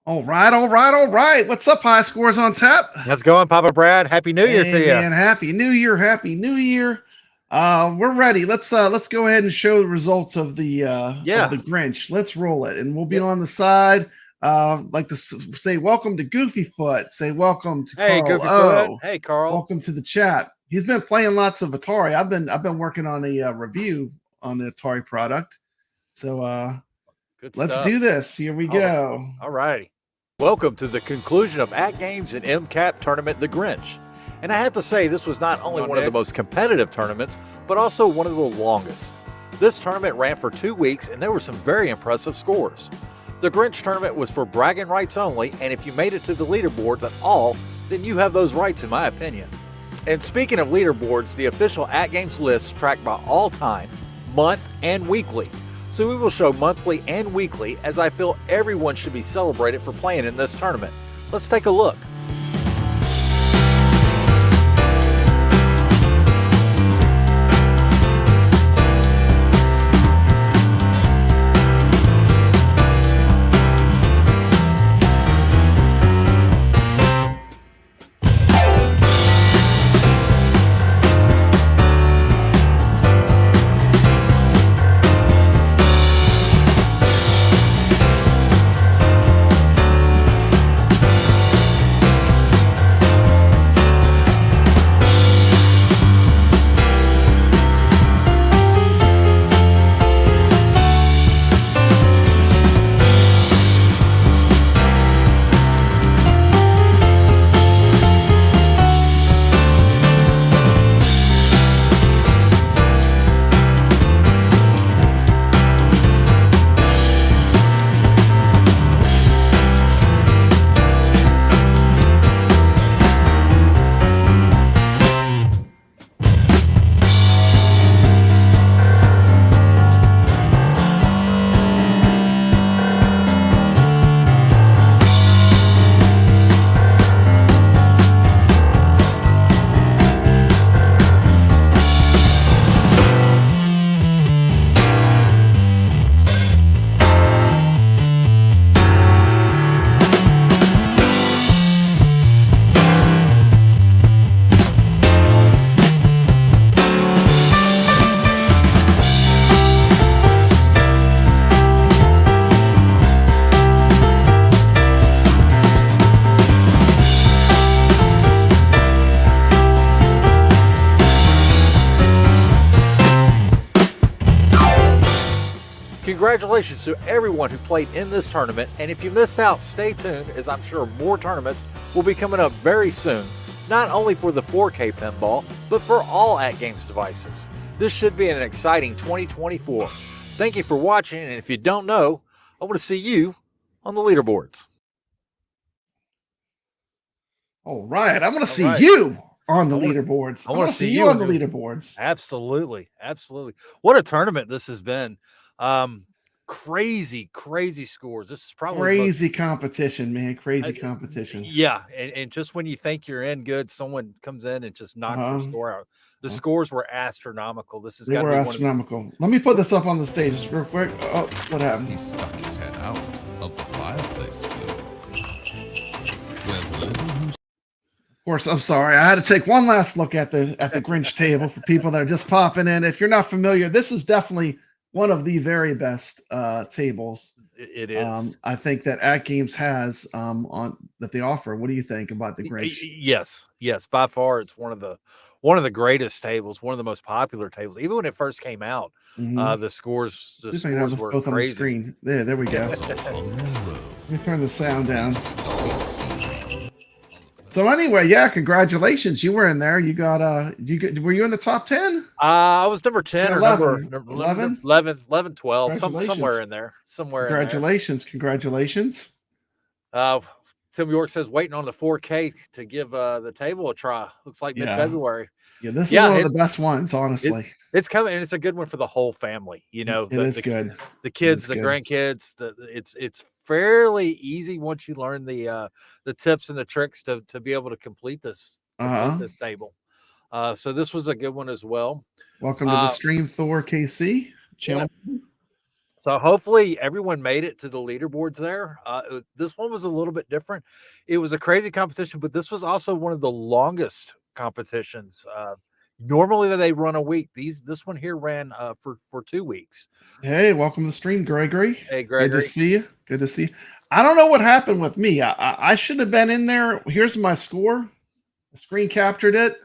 All right, all right, all right. What's up, High Scores on Tap? How's it going, Papa Brad? Happy New Year Hey to you. man, happy New Year, happy New Year. We're ready. Let's go ahead and show the results of the Yeah. Grinch. Let's roll it. And we'll be Yep. on the side. Like to say welcome to Goofy Foot. Say welcome to Hey, Carl Goofy Foot. O. Hey, Carl. Welcome to the chat. He's been playing lots of Atari. I've been working on a review on the Atari product. So Good let's stuff. do this. Here we go. All righty. Welcome to the conclusion of AtGames and MCAP tournament The Grinch. And I have to say, this was not only one of the most competitive tournaments, but also one of the longest. This tournament ran for 2 weeks and there were some very impressive scores. The Grinch tournament was for bragging rights only, and if you made it to the leaderboards at all, then you have those rights in my opinion. And speaking of leaderboards, the official AtGames list tracked by all time, month, and weekly. So we will show monthly and weekly, as I feel everyone should be celebrated for playing in this tournament. Let's take a look. Congratulations to everyone who played in this tournament, and if you missed out, stay tuned, as I'm sure more tournaments will be coming up very soon, not only for the 4K Pinball, but for all AtGames devices. This should be an exciting 2024. Thank you for watching, and if you don't know, I want to see you on the leaderboards. All right, I want to see you on the leaderboards. I want to see you on the leaderboards. Absolutely. Absolutely. What a tournament this has been. Crazy scores. This is probably crazy competition, man. Crazy competition. Yeah, and just when you think you're in good, someone comes in and just knocks your score out. The scores were astronomical. This is astronomical. Let me put this up on the stage just real quick. Oh, what happened? He stuck his head out of the fireplace. Of course, I'm sorry. I had to take one last look at the Grinch table for people that are just popping in. If you're not familiar, this is definitely one of the very best tables. It is. I think that AtGames has on that they offer. What do you think about the Grinch? Yes, by far, it's one of the greatest tables, one of the most popular tables. Even when it first came out, the scores were both crazy. On the screen. There we go. Let me turn the sound down. So anyway, yeah, congratulations. You were in there. You got were you in the top 10? I was number 10 or 11. 11, 12, somewhere in there. Congratulations. Tim York says waiting on the 4K to give the table a try. Looks like mid-February. Yeah, this is one of the best ones, honestly. It's coming, and it's a good one for the whole family. You know, it is good. The kids, the grandkids. It's fairly easy once you learn the tips and the tricks to be able to complete this table. So this was a good one as well. Welcome to the stream, Thor KC channel. So hopefully everyone made it to the leaderboards there. This one was a little bit different. It was a crazy competition, but this was also one of the longest competitions. Normally they run a week. This one here ran for 2 weeks. Hey, welcome to the stream, Gregory. Hey, Good Gregory. to see you. Good to see you. I don't know what happened with me. I should have been in there. Here's my score. The screen captured it.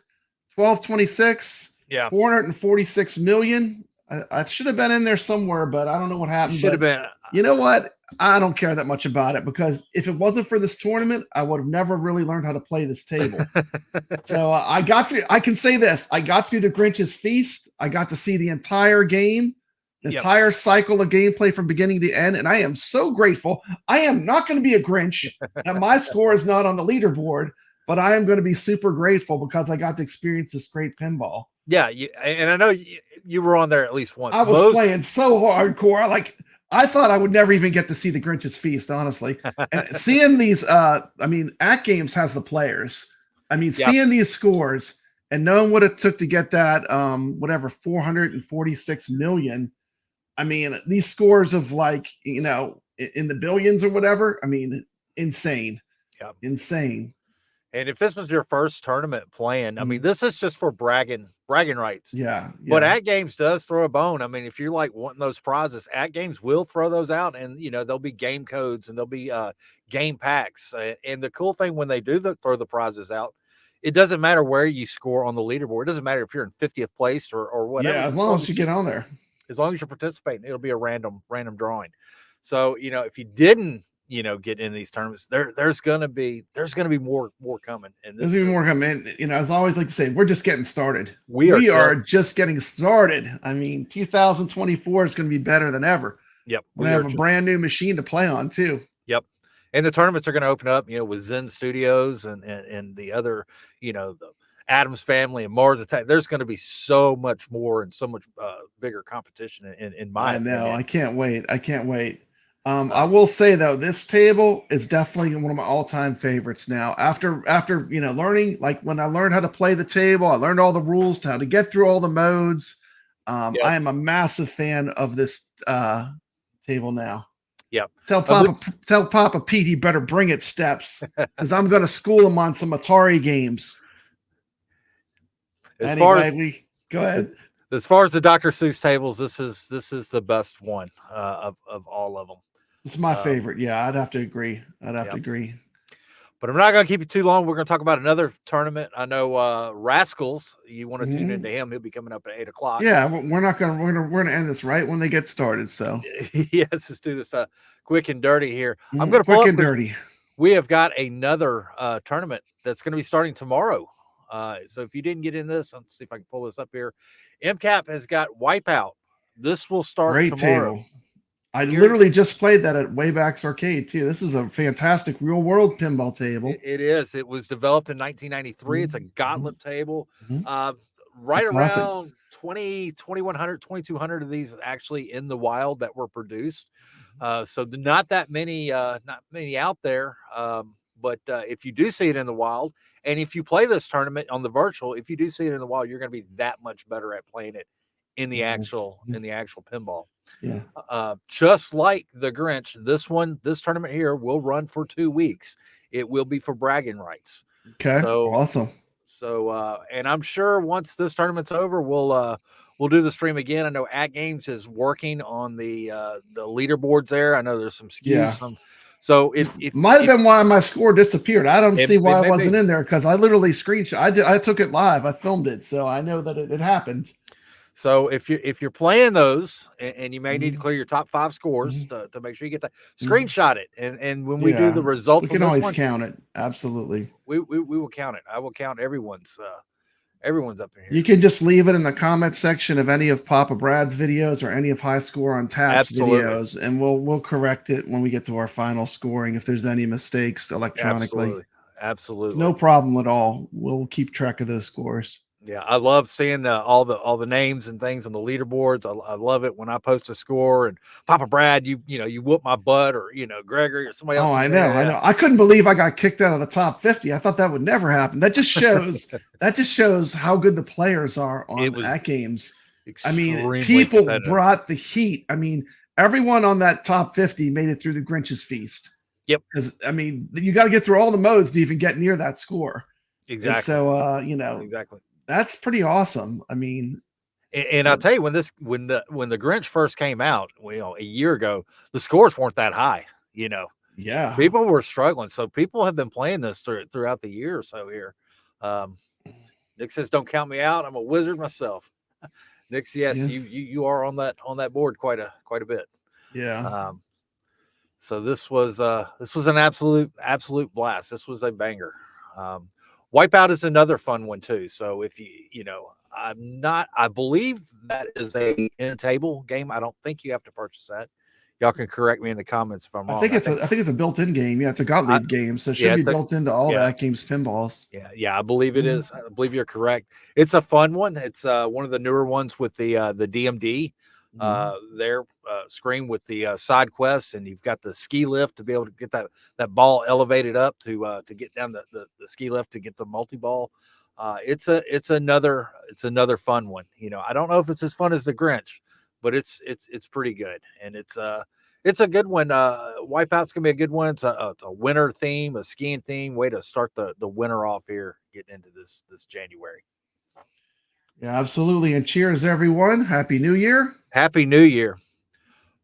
1226. Yeah. 446 million. I should have been in there somewhere, but I don't know what happened. Should have been. You know what? I don't care that much about it, because if it wasn't for this tournament, I would have never really learned how to play this table. So I got through. I can say this: I got through the Grinch's Feast. I got to see the entire game, the entire cycle of gameplay from beginning to end, and I am so grateful. I am not going to be a Grinch that my score is not on the leaderboard, but I am going to be super grateful because I got to experience this great pinball. Yeah, and I know you were on there at least once. I was playing so hardcore. Like, I thought I would never even get to see the Grinch's Feast, honestly. And seeing these, I mean, AtGames has the players. I mean, seeing these scores and knowing what it took to get that, whatever, 446 million. I mean, these scores of, like, you know, in the billions or whatever. I mean, insane. Yeah. Insane. And if this was your first tournament playing, I mean, this is just for bragging rights. Yeah. But AtGames does throw a bone. I mean, if you're like wanting those prizes, AtGames will throw those out, and you know there'll be game codes and there'll be game packs. And the cool thing when they do throw the prizes out, it doesn't matter where you score on the leaderboard. It doesn't matter if you're in 50th place or whatever. Yeah, as long as you get on there. As long as you're participating, it'll be a random drawing. So you know, if you didn't, you know, get in these tournaments, there's gonna be more coming. And there's even more coming. You know, as I always like to say, we're just getting started. We are just getting started. I mean, 2024 is going to be better than ever. Yep, we have a brand new machine to play on too. Yep, and the tournaments are going to open up, you know, with Zen Studios and the other, you know, the Adams Family and Mars Attack. There's going to be so much more and so much bigger competition. In my opinion. I can't wait. I can't wait. I will say though, this table is definitely one of my all-time favorites now. After you know, learning, like when I learned how to play the table, I learned all the rules to how to get through all the modes. I am a massive fan of this table now. Yep. Tell Papa Pete he better bring it steps, because I'm going to school him on some Atari games. Go ahead. As far as the Dr. Seuss tables, this is the best one of all of them. It's my favorite. Yeah, I'd have to agree. I'd have to agree. But I'm not going to keep you too long. We're going to talk about another tournament. I know Rascals. You want to tune into him? He'll be coming up at 8 o'clock. Yeah, we're going to end this right when they get started. So yes, let's do this quick and dirty here. I'm going to quick and dirty. We have got another tournament that's going to be starting tomorrow. So if you didn't get in this, let's see if I can pull this up here. MCAP has got Wipeout. This will start tomorrow. Table. I literally just played that at Wayback's Arcade too. This is a fantastic real world pinball table. It is. It was developed in 1993. It's a gauntlet table. Right around 2,100, 2,200 of these actually in the wild that were produced. So not that many, out there. But if you do see it in the wild, and if you play this tournament on the virtual, if you do see it in the wild, you're going to be that much better at playing it in the actual pinball. Yeah. Just like the Grinch, this tournament here will run for 2 weeks. It will be for bragging rights. Okay. So awesome. So and I'm sure once this tournament's over, we'll do the stream again. I know AtGames is working on the leaderboards there. I know there's some skews. So it might have been why my score disappeared. I don't see why I wasn't in there, because I literally screenshot. I took it live. I filmed it, so I know that it happened. So if you're playing those, and you may need to clear your top 5 scores to make sure you get that, screenshot it, and when we do the results, we can always count it. Absolutely, we will count it. I will count everyone's up in here. You can just leave it in the comment section of any of Papa Brad's videos or any of High Score on Tap's videos, and we'll correct it when we get to our final scoring if there's any mistakes electronically. Absolutely. It's no problem at all. We'll keep track of those scores. Yeah, I love seeing all the names and things on the leaderboards. I love it when I post a score and Papa Brad, you whoop my butt, or Gregory or somebody else. Oh, I know. I couldn't believe I got kicked out of the top 50. I thought that would never happen. That just shows how good the players are on AtGames. I mean, people brought the heat. I mean, everyone on that top 50 made it through the Grinch's Feast. Yep. Because I mean, you got to get through all the modes to even get near that score. Exactly. And so, exactly. That's pretty awesome. I mean, and I'll tell you, when the Grinch first came out, a year ago, the scores weren't that high. Yeah, people were struggling. So people have been playing this throughout the year or so here. Nick says, "Don't count me out. I'm a wizard myself." Nick, yes, yeah. you are on that board quite a bit. Yeah. So this was an absolute blast. This was a banger. Wipeout is another fun one too. So if I believe that is a in-table game. I don't think you have to purchase that. Y'all can correct me in the comments if I'm wrong. I think it's a built-in game. Yeah, it's a Gottlieb game, so it should be built into all AtGames pinballs. Yeah, I believe it is. I believe you're correct. It's a fun one. It's one of the newer ones with the DMD screen with the side quests, and you've got the ski lift to be able to get that ball elevated up to get down the ski lift to get the multi-ball. It's another fun one. I don't know if it's as fun as the Grinch, but it's pretty good, and it's a good one. Wipeout's gonna be a good one. It's a winter theme, a skiing theme. Way to start the winter off here, getting into this January. Yeah, absolutely. And cheers, everyone. Happy New Year. Happy New Year,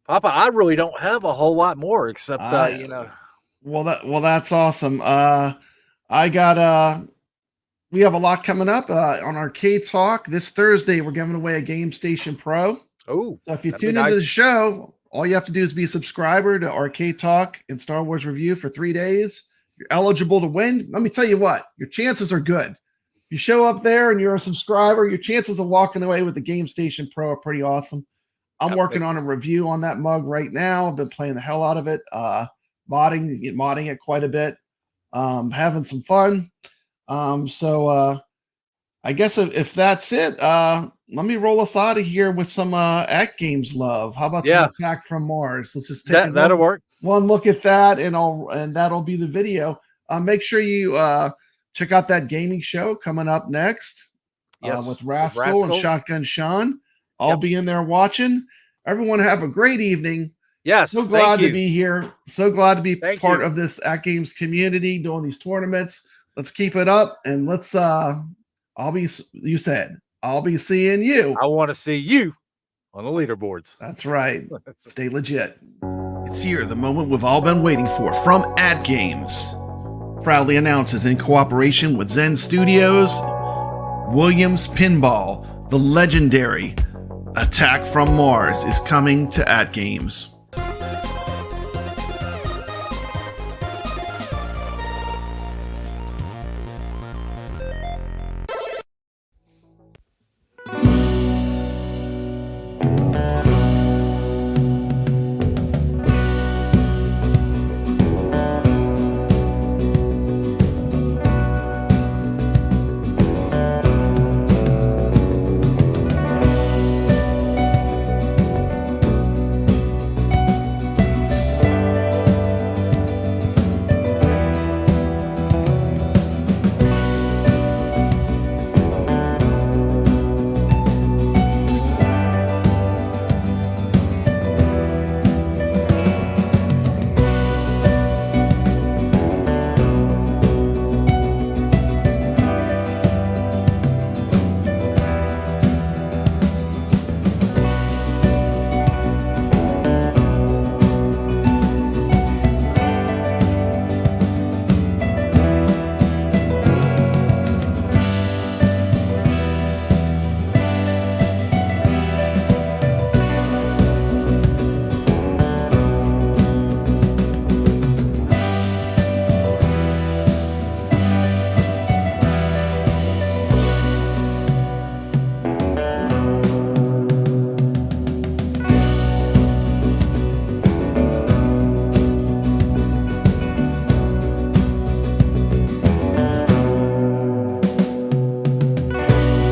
Papa. I really don't have a whole lot more except Well, that's awesome. We have a lot coming up on Arcade Talk this Thursday. We're giving away a Game Station Pro. Oh, so if you tune into the show, all you have to do is be a subscriber to Arcade Talk and Star Wars Review for 3 days. You're eligible to win. Let me tell you what, your chances are good. If you show up there and you're a subscriber, your chances of walking away with the Game Station Pro are pretty awesome. I'm working on a review on that mug right now. I've been playing the hell out of it, modding it quite a bit, having some fun. So I guess if that's it, let me roll us out of here with some AtGames love. How about some Attack from Mars? Let's just take that'll work. One look at that, and that'll be the video. Make sure you check out that gaming show coming up next with Rascal and Shotgun Sean. I'll be in there watching. Everyone have a great evening. Yes, so glad to be here. So glad to be part of this AtGames community doing these tournaments. Let's keep it up, and let's I'll be seeing you. I want to see you on the leaderboards. That's right. Stay legit. It's here, the moment we've all been waiting for from AtGames. Proudly announces in cooperation with Zen Studios, Williams Pinball, the legendary Attack from Mars is coming to AtGames.